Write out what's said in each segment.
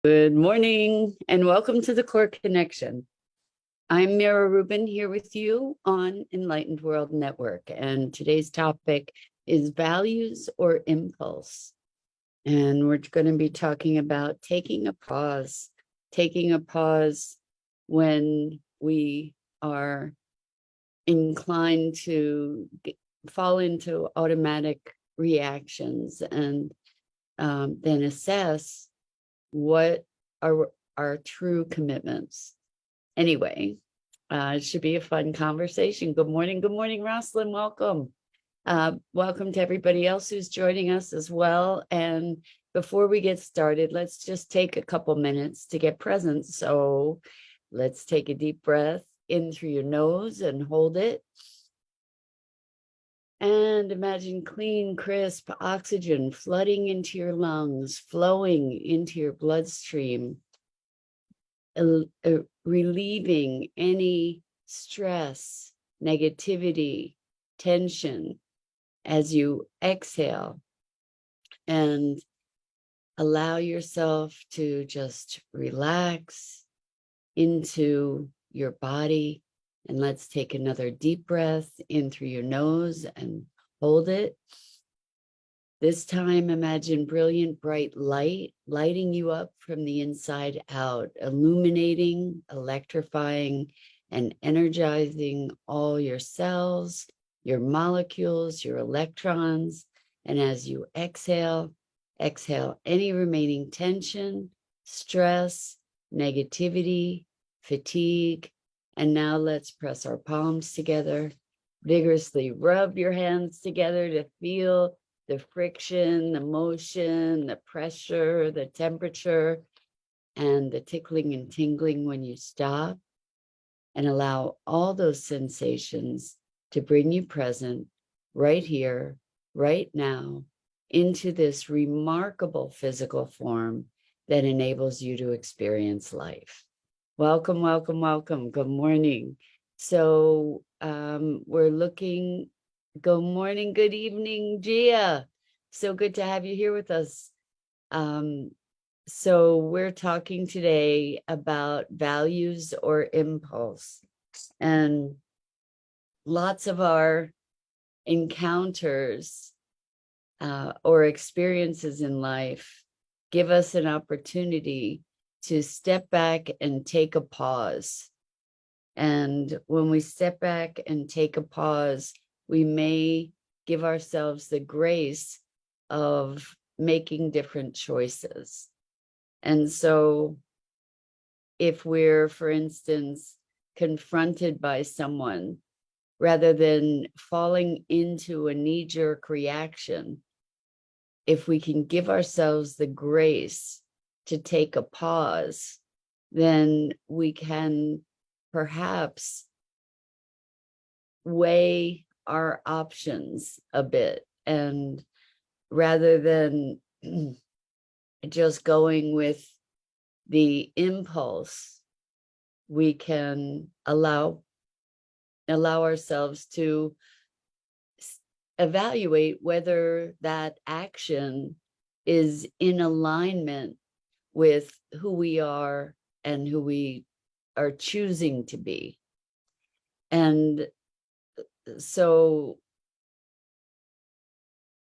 Good morning and welcome to the Core Connection. I'm Mira Rubin here with you on Enlightened World Network, and today's topic is values or impulse. And we're going to be talking about taking a pause when we are inclined to fall into automatic reactions and then assess what are our true commitments. Anyway, it should be a fun conversation. Good morning, Rosalind. Welcome. Welcome to everybody else who's joining us as well. And before we get started, let's just take a couple minutes to get present. So let's take a deep breath in through your nose and hold it. And imagine clean, crisp oxygen flooding into your lungs, flowing into your bloodstream, relieving any stress, negativity, tension as you exhale, and allow yourself to just relax into your body. And let's take another deep breath in through your nose and hold it. This time, imagine brilliant, bright light lighting you up from the inside out, illuminating, electrifying, and energizing all your cells, your molecules, your electrons. And as you exhale any remaining tension, stress, negativity, fatigue. And now let's press our palms together, vigorously rub your hands together to feel the friction, the motion, the pressure, the temperature, and the tickling and tingling when you stop, and allow all those sensations to bring you present right here, right now, into this remarkable physical form that enables you to experience life. Welcome, welcome, welcome. Good morning. So we're looking. Good morning, good evening, Gia. So good to have you here with us. So we're talking today about values or impulse. And lots of our encounters or experiences in life give us an opportunity to step back and take a pause. And when we step back and take a pause, we may give ourselves the grace of making different choices. And so if we're, for instance, confronted by someone, rather than falling into a knee-jerk reaction, if we can give ourselves the grace to take a pause, then we can perhaps weigh our options a bit, and rather than just going with the impulse, we can allow ourselves to evaluate whether that action is in alignment with who we are and who we are choosing to be. And so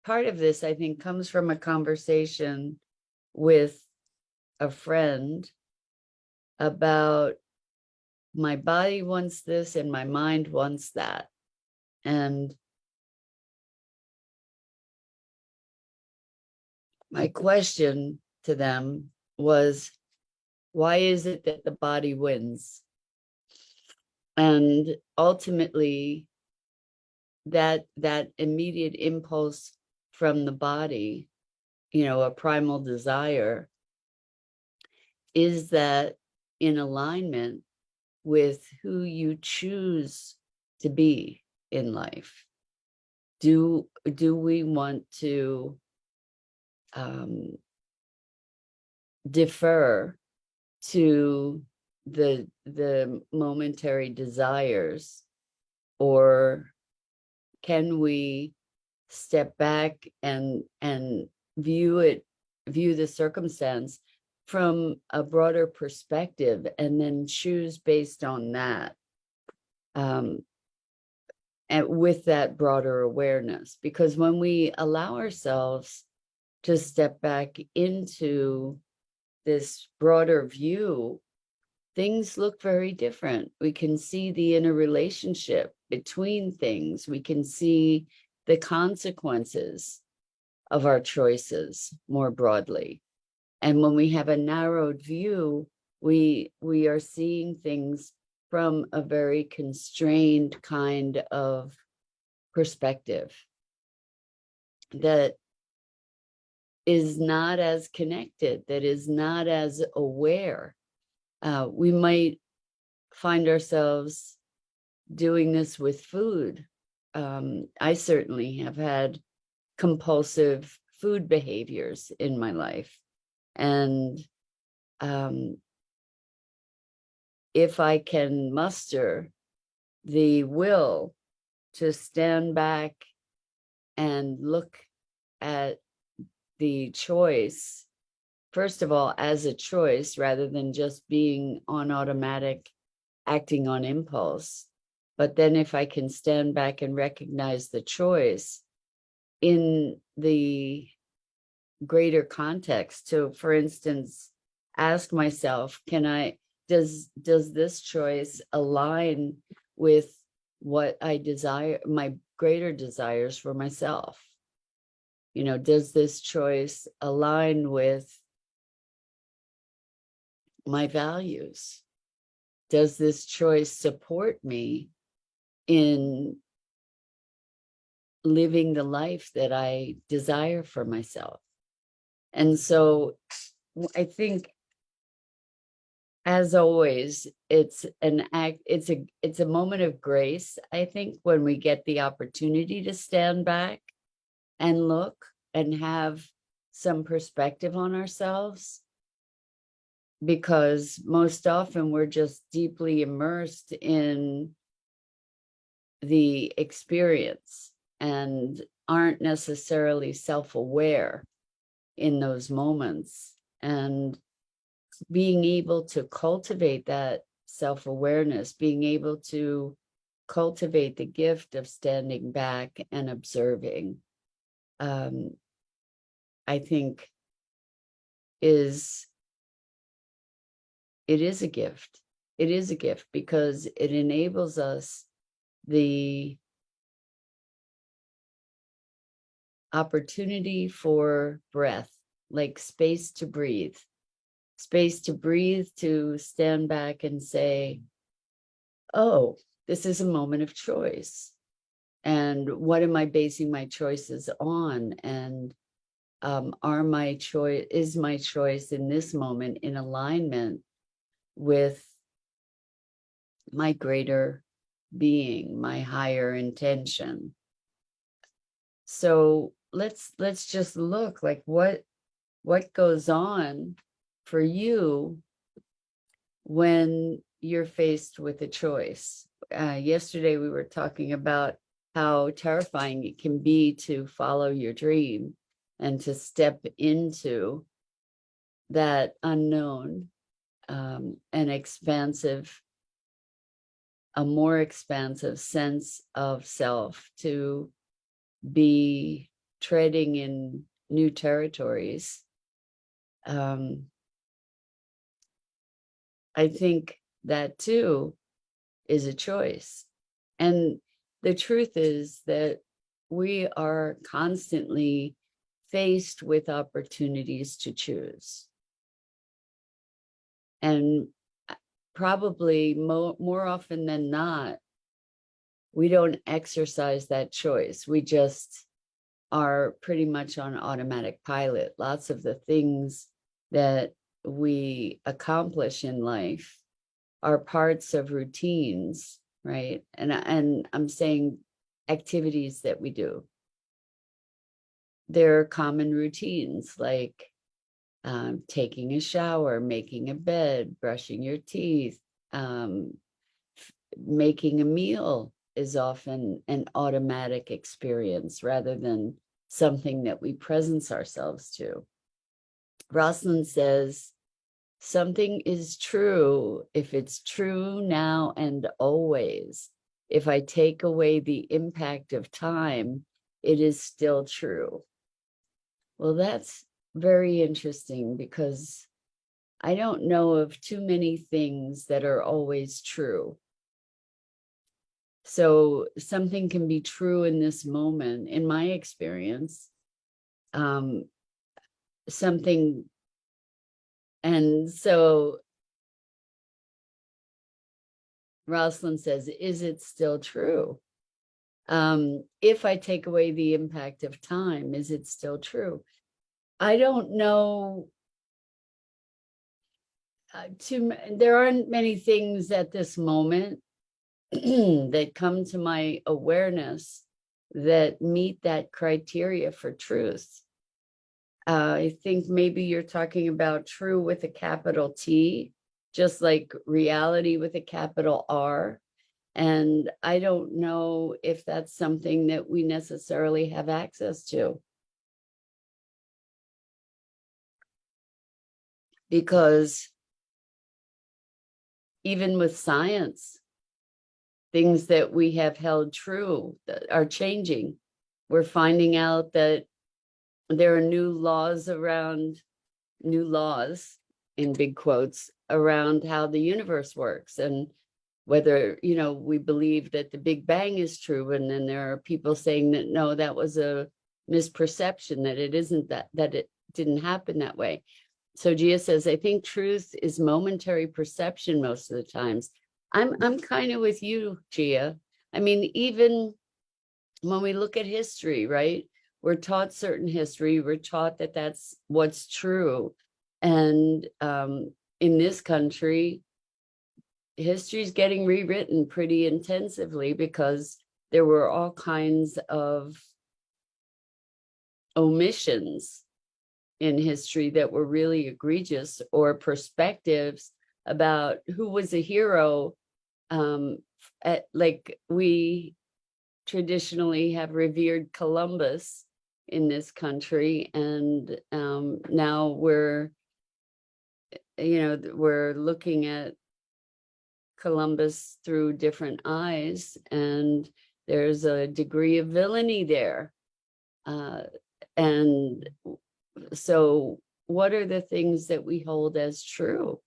part of this, I think, comes from a conversation with a friend about my body wants this and my mind wants that. And my question to them was, why is it that the body wins? And ultimately, that immediate impulse from the body, a primal desire, is that in alignment with who you choose to be in life? Do we want to defer to the momentary desires, or can we step back and view the circumstance from a broader perspective and then choose based on that, and with that broader awareness. Because when we allow ourselves to step back into this broader view, things look very different. We can see the interrelationship between things. We can see the consequences of our choices more broadly. And when we have a narrowed view, we are seeing things from a very constrained kind of perspective that is not as connected, that is not as aware. We might find ourselves doing this with food. I certainly have had compulsive food behaviors in my life. And if I can muster the will to stand back and look at the choice, first of all, as a choice, rather than just being on automatic, acting on impulse. But then if I can stand back and recognize the choice in the greater context, to, for instance, ask myself, does this choice align with what I desire, my greater desires for myself? You know, does this choice align with my values? Does this choice support me in living the life that I desire for myself? And so I think, as always, it's an act, it's a moment of grace, I think, when we get the opportunity to stand back and look and have some perspective on ourselves, because most often we're just deeply immersed in the experience and aren't necessarily self-aware in those moments. And being able to cultivate that self-awareness, being able to cultivate the gift of standing back and observing, I think it is a gift. It is a gift because it enables us the opportunity for breath, like space to breathe, to stand back and say, oh, this is a moment of choice. And what am I basing my choices on? And is my choice in this moment in alignment with my greater being, my higher intention? So let's just look, like, what goes on for you when you're faced with a choice. Yesterday we were talking about how terrifying it can be to follow your dream and to step into that unknown, a more expansive sense of self, to be treading in new territories. I think that too is a choice. And the truth is that we are constantly faced with opportunities to choose. And probably more often than not, we don't exercise that choice. We just are pretty much on automatic pilot. Lots of the things that we accomplish in life are parts of routines, right? And I'm saying activities that we do. There are common routines like taking a shower, making a bed, brushing your teeth, making a meal is often an automatic experience rather than something that we presence ourselves to. Rosalind says, something is true if it's true now and always. If I take away the impact of time, it is still true. Well, that's very interesting because I don't know of too many things that are always true. So something can be true in this moment, in my experience, something, and so Rosalind says, is it still true? If I take away the impact of time, is it still true? I don't know. There aren't many things at this moment that come to my awareness that meet that criteria for truth. I think maybe you're talking about true with a capital T, just like reality with a capital R. And I don't know if that's something that we necessarily have access to. Because even with science, things that we have held true are changing. We're finding out that there are new laws in big quotes around how the universe works, and whether, we believe that the Big Bang is true, and then there are people saying that no, that was a misperception, that it isn't, that it didn't happen that way. So Gia says, I think truth is momentary perception most of the times. I'm kind of with you, Gia. I mean, even when we look at history, right? We're taught certain history. We're taught that that's what's true. And in this country, history is getting rewritten pretty intensively because there were all kinds of omissions in history that were really egregious, or perspectives about who was a hero. Like we traditionally have revered Columbus in this country, and now we're looking at Columbus through different eyes, and there's a degree of villainy there. And so what are the things that we hold as true?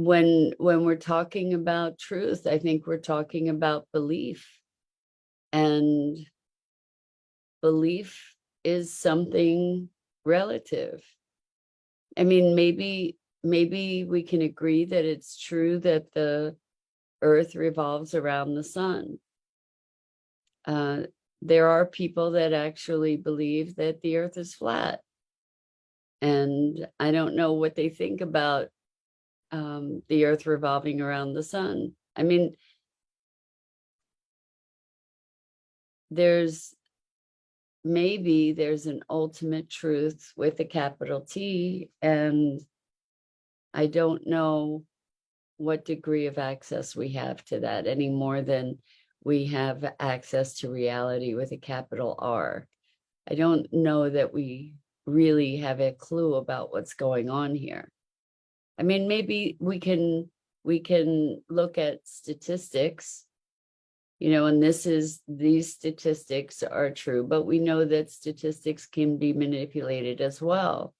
When we're talking about truth, I think we're talking about belief, and belief is something relative. I mean, maybe we can agree that it's true that the earth revolves around the sun. There are people that actually believe that the earth is flat. And I don't know what they think about the earth revolving around the sun. I mean, maybe there's an ultimate truth with a capital T, and I don't know what degree of access we have to that any more than we have access to reality with a capital R. I don't know that we really have a clue about what's going on here. I mean, maybe we can look at statistics, and these statistics are true, but we know that statistics can be manipulated as well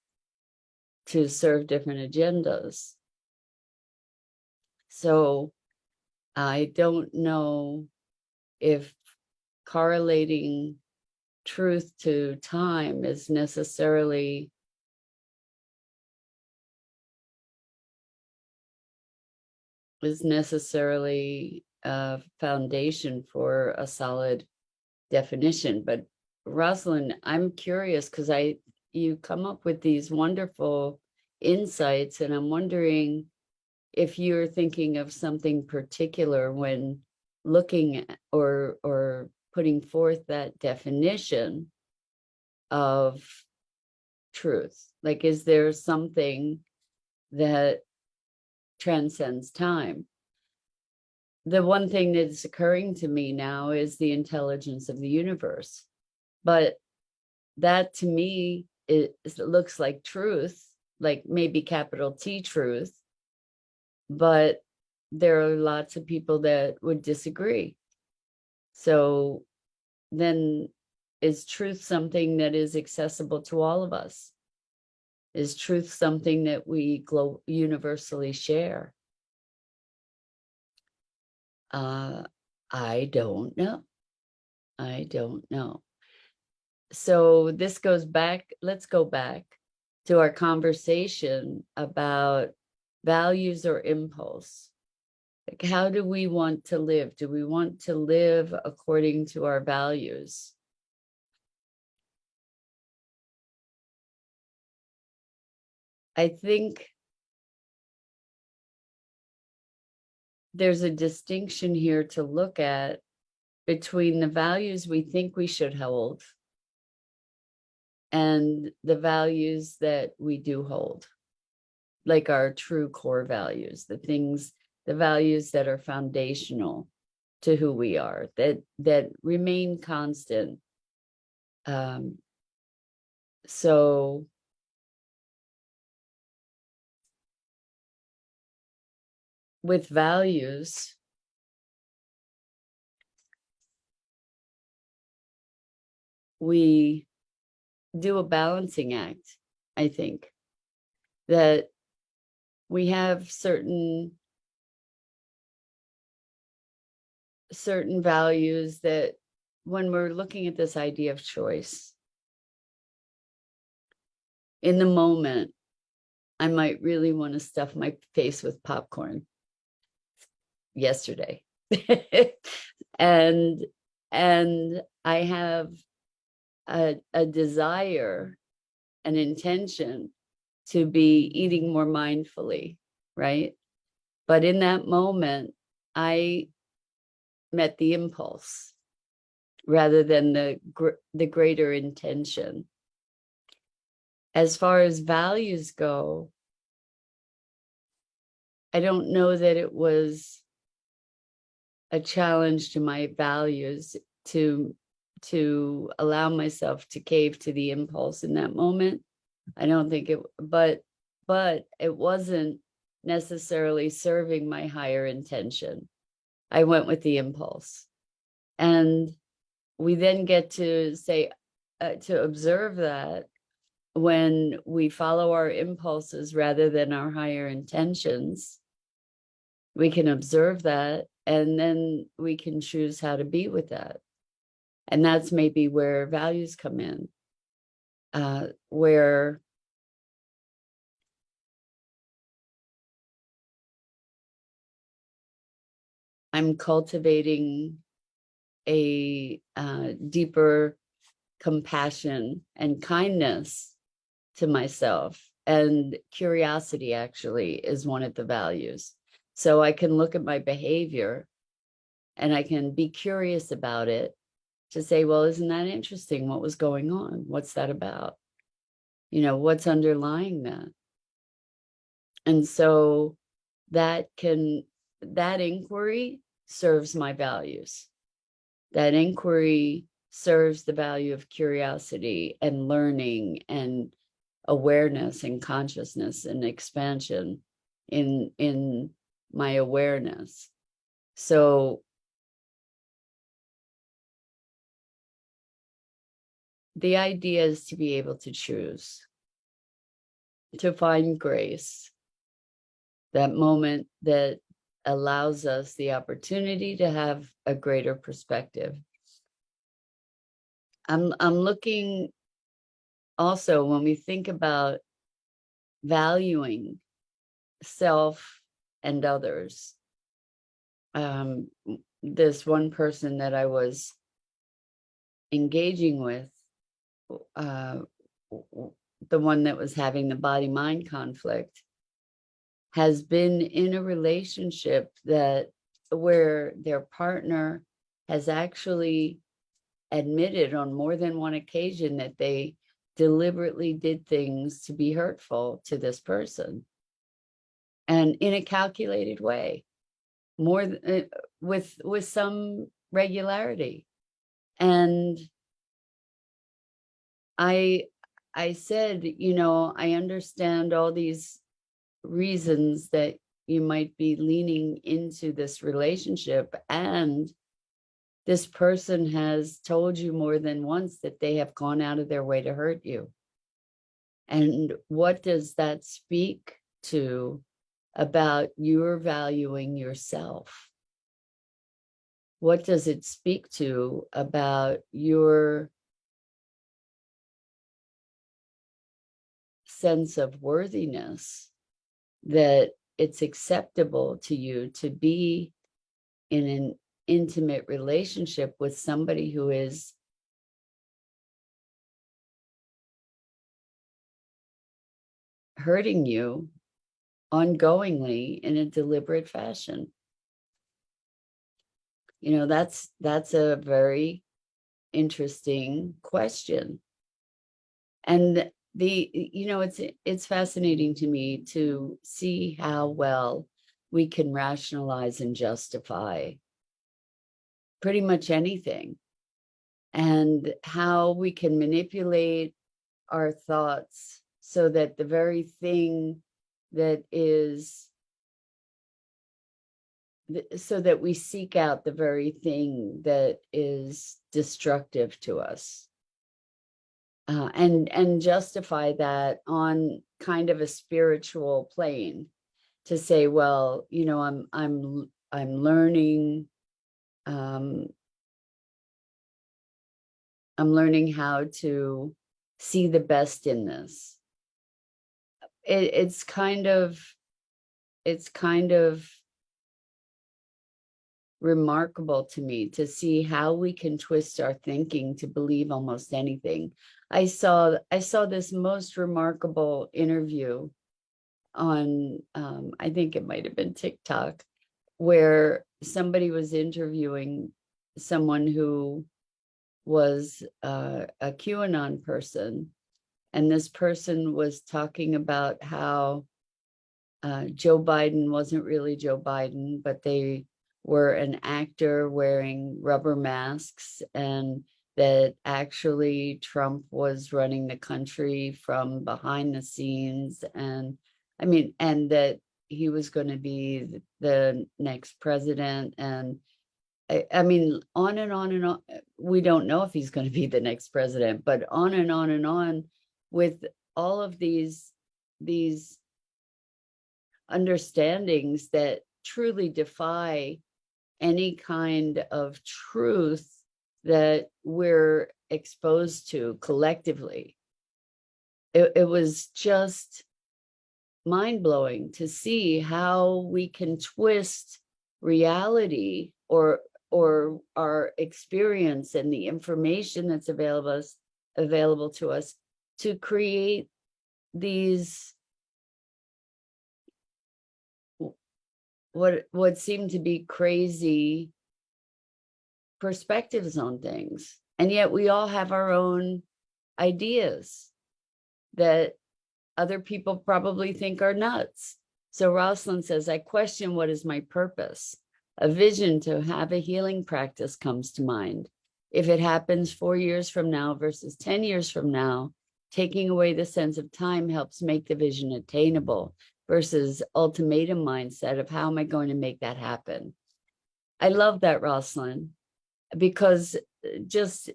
to serve different agendas. So I don't know if correlating truth to time is necessarily a foundation for a solid definition. But Rosalind, I'm curious because you come up with these wonderful insights, and I'm wondering if you're thinking of something particular when looking at or putting forth that definition of truth. Like, is there something that transcends time? The one thing that's occurring to me now is the intelligence of the universe. But that to me it looks like truth, like maybe capital T truth, but there are lots of people that would disagree. So then, is truth something that is accessible to all of us? Is truth something that we universally share? I don't know. I don't know. So this goes back, let's go back to our conversation about values or impulse. Like, how do we want to live? Do we want to live according to our values? I think there's a distinction here to look at between the values we think we should hold and the values that we do hold, like our true core values, the values that are foundational to who we are, that remain constant. So with values, we do a balancing act. I think that we have certain values that, when we're looking at this idea of choice, in the moment, I might really want to stuff my face with popcorn yesterday. and I have a desire, an intention to be eating more mindfully, right? But in that moment, I met the impulse rather than the greater intention. As far as values go, I don't know that it was a challenge to my values to allow myself to cave to the impulse in that moment. I don't think it, but it wasn't necessarily serving my higher intention. I went with the impulse. And we then get to say, to observe that when we follow our impulses rather than our higher intentions, we can observe that, and then we can choose how to be with that. And that's maybe where values come in, where I'm cultivating a deeper compassion and kindness to myself. And curiosity actually is one of the values. So I can look at my behavior and I can be curious about it, to say, well, isn't that interesting? What was going on? What's that about? You know, what's underlying that? And so that inquiry serves my values. That inquiry serves the value of curiosity and learning and awareness and consciousness and expansion in my awareness. So the idea is to be able to choose, to find grace, that moment that allows us the opportunity to have a greater perspective. I'm looking also, when we think about valuing self and others, this one person that I was engaging with, the one that was having the body-mind conflict, has been in a relationship where their partner has actually admitted on more than one occasion that they deliberately did things to be hurtful to this person, and in a calculated way, with some regularity. And I I said, I understand all these reasons that you might be leaning into this relationship, and this person has told you more than once that they have gone out of their way to hurt you. And what does that speak to about your valuing yourself? What does it speak to about your sense of worthiness, that it's acceptable to you to be in an intimate relationship with somebody who is hurting you ongoingly in a deliberate fashion? That's a very interesting question. And it's fascinating to me to see how well we can rationalize and justify pretty much anything, and how we can manipulate our thoughts so that the very thing that is so that we seek out the very thing that is destructive to us, and justify that on kind of a spiritual plane, to say, well, I'm learning, um, I'm learning how to see the best in this. It's kind of remarkable to me to see how we can twist our thinking to believe almost anything. I saw this most remarkable interview on, I think it might have been TikTok, where somebody was interviewing someone who was a QAnon person, and this person was talking about how Joe Biden wasn't really Joe Biden, but they were an actor wearing rubber masks, and that actually Trump was running the country from behind the scenes. And and that he was going to be the next president. And on and on and on. We don't know if he's going to be the next president, but on and on with all of these understandings that truly defy any kind of truth that we're exposed to collectively. It was just mind-blowing to see how we can twist reality, or our experience and the information that's available to us, to create these what seem to be crazy perspectives on things. And yet we all have our own ideas that other people probably think are nuts. So Rosalind says, I question what is my purpose. A vision to have a healing practice comes to mind. If it happens 4 years from now versus 10 years from now, taking away the sense of time helps make the vision attainable versus ultimatum mindset of how am I going to make that happen. I love that, Rosalind, because just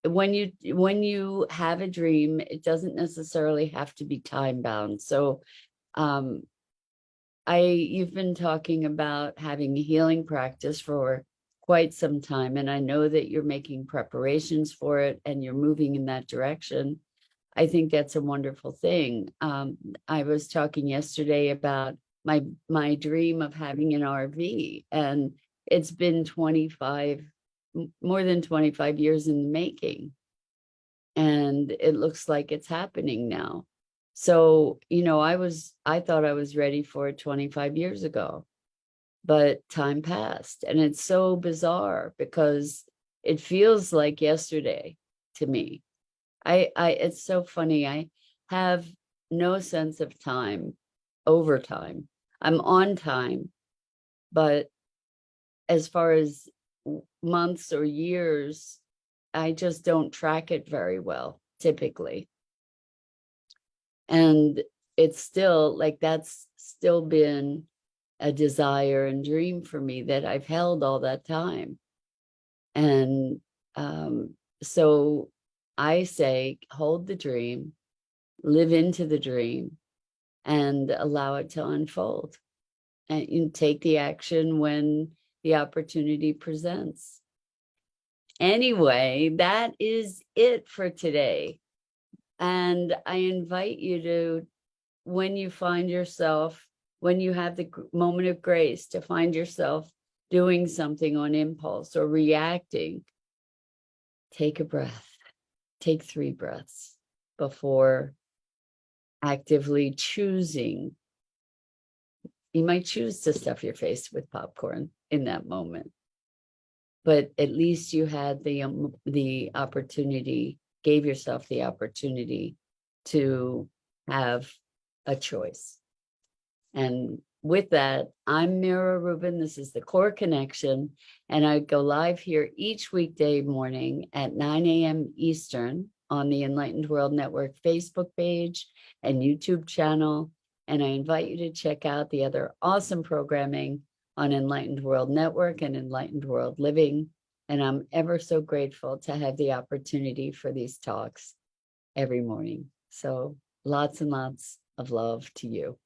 when you have a dream, it doesn't necessarily have to be time bound. So you've been talking about having a healing practice for quite some time, and I know that you're making preparations for it and you're moving in that direction. I think that's a wonderful thing. I was talking yesterday about my dream of having an RV, and it's been more than 25 years in the making, and it looks like it's happening now. So, I thought I was ready for it 25 years ago, but time passed, and it's so bizarre because it feels like yesterday to me. It's so funny. I have no sense of time over time. I'm on time, but as far as months or years, I just don't track it very well, typically. And it's still like, that's still been a desire and dream for me that I've held all that time. And so I say, hold the dream, live into the dream, and allow it to unfold. And you take the action when the opportunity presents. Anyway, that is it for today. And I invite you to, when you find yourself, when you have the moment of grace to find yourself doing something on impulse or reacting, take a breath, take 3 breaths before actively choosing. You might choose to stuff your face with popcorn in that moment, but at least you had the opportunity, gave yourself the opportunity to have a choice. And with that, I'm Mira Rubin. This is the Core Connection, and I go live here each weekday morning at 9 a.m. Eastern on the Enlightened World Network Facebook page and YouTube channel. And I invite you to check out the other awesome programming on Enlightened World Network and Enlightened World Living. And I'm ever so grateful to have the opportunity for these talks every morning. So lots and lots of love to you.